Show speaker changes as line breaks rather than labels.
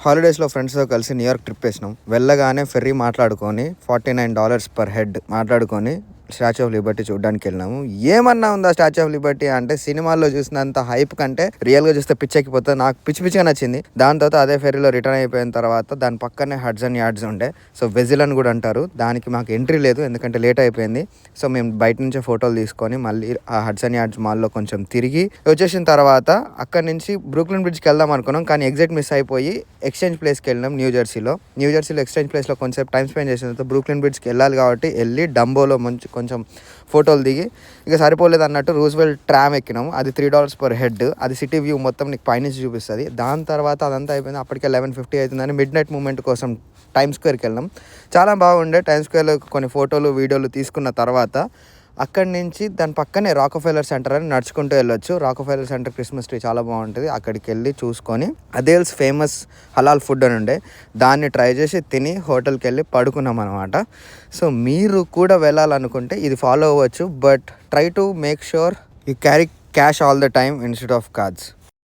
హాలిడేస్లో ఫ్రెండ్స్తో కలిసి న్యూయార్క్ ట్రిప్ వేసినాం. వెళ్ళగానే ఫెర్రీ మాట్లాడుకొని $49 పర్ హెడ్ మాట్లాడుకొని స్టాచ్యూ ఆఫ్ లిబర్టీ చూడడానికి వెళ్ళినాము. ఏమన్నా ఉందా స్టాచ్యూ ఆఫ్ లిబర్టీ అంటే సినిమాల్లో చూసినంత హైప్ కంటే రియల్గా చూస్తే పిచ్చెక్కిపోతుంది. నాకు పిచ్చిగా నచ్చింది. దాని తర్వాత అదే ఫెర్రీలో రిటర్న్ అయిపోయిన తర్వాత దాని పక్కనే హడ్సన్ యార్డ్స్ ఉండే, సో వెజిల్ అని కూడా అంటారు. దానికి మాకు ఎంట్రీ లేదు ఎందుకంటే లేట్ అయిపోయింది. సో మేము బయట నుంచే ఫోటోలు తీసుకొని మళ్ళీ ఆ హడ్సన్ యార్డ్స్ మాల్లో కొంచెం తిరిగి వచ్చేసిన తర్వాత అక్కడి నుంచి బ్రూక్లిన్ బ్రిడ్జ్కి వెళ్దాం అనుకున్నాం. కానీ ఎగ్జిట్ మిస్ అయిపోయి ఎక్స్చేంజ్ ప్లేస్కి వెళ్ళినాం. న్యూజెర్సీలో ఎక్స్చేంజ్ ప్లేస్లో కొంచెం టైం స్పెండ్ చేసిన తర్వాత బ్రూక్లిన్ బ్రిడ్జ్కి వెళ్ళాలి కాబట్టి వెళ్ళి డంబోలో కొంచెం ఫోటోలు దిగి ఇక సరిపోలేదు అన్నట్టు రూజ్వెల్ట్ ట్రామ్ ఎక్కినాము. అది $3 పర్ హెడ్. అది సిటీ వ్యూ మొత్తం నీకు పైనుంచి చూపిస్తుంది. దాని తర్వాత అదంతా అయిపోయింది. అప్పటికే 11:50 అవుతుందని మిడ్ నైట్ మూమెంట్ కోసం టైమ్ స్క్వేర్కి వెళ్ళినాం. చాలా బాగుండే. టైమ్ స్క్వేర్లో కొన్ని ఫోటోలు వీడియోలు తీసుకున్న తర్వాత అక్కడి నుంచి దాని పక్కనే రాకోఫెల్లర్ సెంటర్ అని నడుచుకుంటూ వెళ్ళొచ్చు. రాకోఫెల్లర్ సెంటర్ క్రిస్మస్ ట్రీ చాలా బాగుంటుంది. అక్కడికి వెళ్ళి చూసుకొని అదేల్స్ ఫేమస్ హలాల్ ఫుడ్ అని ఉండే, దాన్ని ట్రై చేసి తిని హోటల్కి వెళ్ళి పడుకున్నాం అనమాట. సో మీరు కూడా వెళ్ళాలనుకుంటే ఇది ఫాలో అవ్వచ్చు, but try to make sure you carry cash all the time instead of cards.